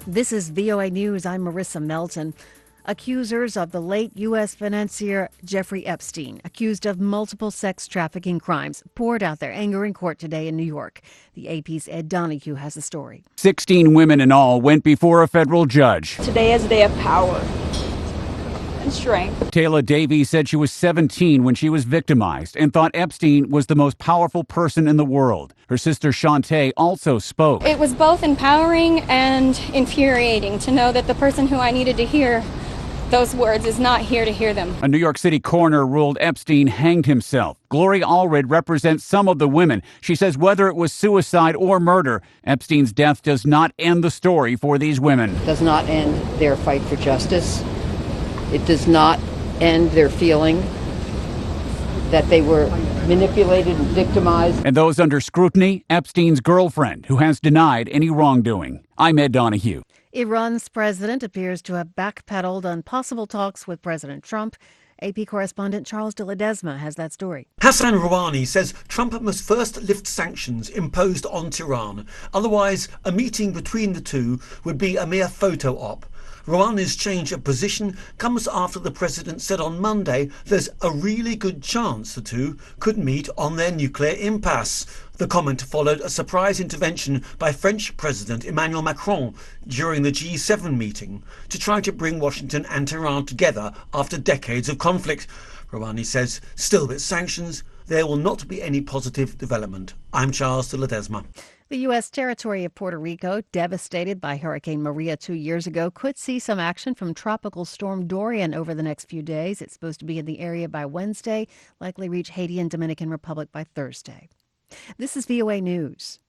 This is VOA News. I'm Marissa Melton. Accusers of the late U.S. financier Jeffrey Epstein, accused of multiple sex trafficking crimes, poured out their anger in court today in New York. The AP's Ed Donahue has the story. 16 women in all went before a federal judge. Today is a day of power and strength. Taylor Davies said she was 17 when she was victimized and thought Epstein was the most powerful person in the world. Her sister Shantae also spoke. It was both empowering and infuriating to know that the person who I needed to hear those words is not here to hear them. A New York City coroner ruled Epstein hanged himself. Gloria Allred represents some of the women. She says whether it was suicide or murder, Epstein's death does not end the story for these women. It does not end their fight for justice. It does not end their feeling that they were manipulated and victimized. And those under scrutiny, Epstein's girlfriend, who has denied any wrongdoing. I'm Ed Donahue. Iran's president appears to have backpedaled on possible talks with President Trump. AP correspondent Charles de Ledesma has that story. Hassan Rouhani says Trump must first lift sanctions imposed on Tehran. Otherwise, a meeting between the two would be a mere photo op. Rouhani's change of position comes after the president said on Monday there's a really good chance the two could meet on their nuclear impasse. The comment followed a surprise intervention by French President Emmanuel Macron during the G7 meeting to try to bring Washington and Tehran together after decades of conflict. Rouhani says, still with sanctions, there will not be any positive development. I'm Charles de Ledesma. The U.S. territory of Puerto Rico, devastated by Hurricane Maria 2 years ago, could see some action from Tropical Storm Dorian over the next few days. It's supposed to be in the area by Wednesday, likely reach Haiti and Dominican Republic by Thursday. This is VOA News.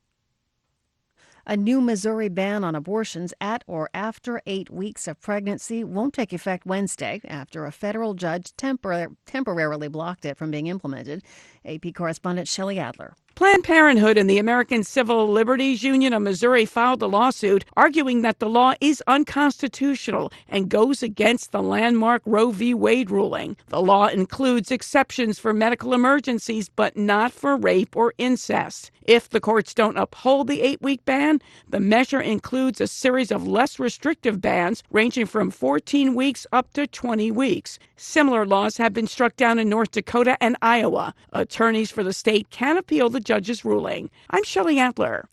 A new Missouri ban on abortions at or after 8 weeks of pregnancy won't take effect Wednesday after a federal judge temporarily blocked it from being implemented. AP correspondent Shelley Adler. Planned Parenthood and the American Civil Liberties Union of Missouri filed a lawsuit arguing that the law is unconstitutional and goes against the landmark Roe v. Wade ruling. The law includes exceptions for medical emergencies, but not for rape or incest. If the courts don't uphold the 8-week ban, the measure includes a series of less restrictive bans ranging from 14 weeks up to 20 weeks. Similar laws have been struck down in North Dakota and Iowa. Attorneys for the state can appeal the judge's ruling. I'm Shelley Adler.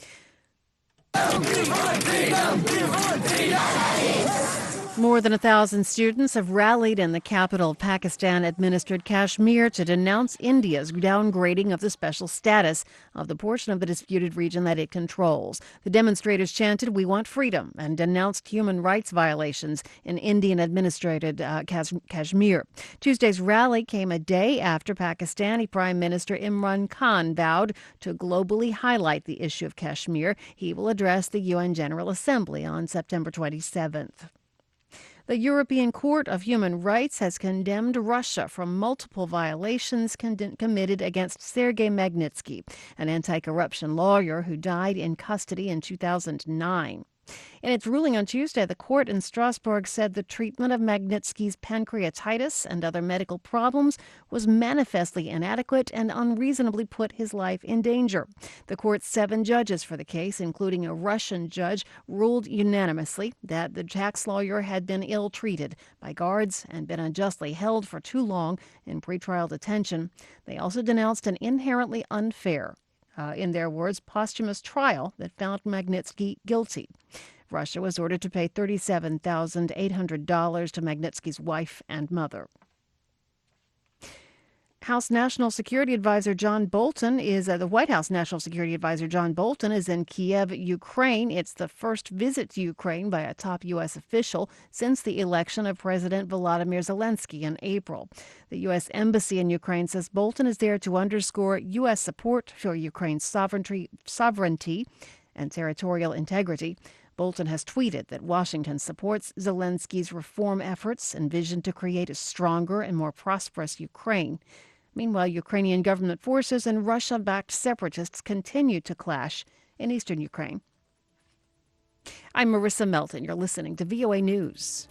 More than 1,000 students have rallied in the capital of Pakistan-administered Kashmir to denounce India's downgrading of the special status of the portion of the disputed region that it controls. The demonstrators chanted, "We want freedom," and denounced human rights violations in Indian-administered Kashmir. Tuesday's rally came a day after Pakistani Prime Minister Imran Khan vowed to globally highlight the issue of Kashmir. He will address the UN General Assembly on September 27th. The European Court of Human Rights has condemned Russia for multiple violations committed against Sergei Magnitsky, an anti-corruption lawyer who died in custody in 2009. In its ruling on Tuesday, the court in Strasbourg said the treatment of Magnitsky's pancreatitis and other medical problems was manifestly inadequate and unreasonably put his life in danger. The court's 7 judges for the case, including a Russian judge, ruled unanimously that the tax lawyer had been ill-treated by guards and been unjustly held for too long in pretrial detention. They also denounced an inherently unfair, in their words, posthumous trial that found Magnitsky guilty. Russia was ordered to pay $37,800 to Magnitsky's wife and mother. House National Security Advisor John Bolton the White House National Security Advisor John Bolton is in Kiev, Ukraine. It's the first visit to Ukraine by a top U.S. official since the election of President Volodymyr Zelensky in April. The U.S. Embassy in Ukraine says Bolton is there to underscore U.S. support for Ukraine's sovereignty and territorial integrity. Bolton has tweeted that Washington supports Zelensky's reform efforts and vision to create a stronger and more prosperous Ukraine. Meanwhile, Ukrainian government forces and Russia-backed separatists continue to clash in eastern Ukraine. I'm Marissa Melton. You're listening to VOA News.